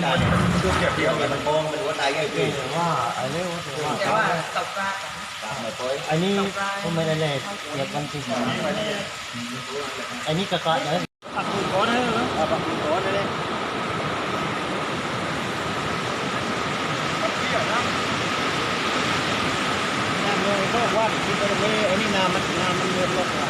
ตายช่วงเดียวกันมันโกงมันหัวตายง่ายขึ้นว่าไอ้เรื่องว่าแต่ว่าตกปลา อันนี้ผมไม่ได้เลยเกี่ยวกันจริงอันนี้กระกายเลยปักปูก้อนให้เลยปักปูก้อนเลยน้ำเลยก็ว่าที่ตรงนี้อันนี้น้ำมันเลือดลดอ่ะ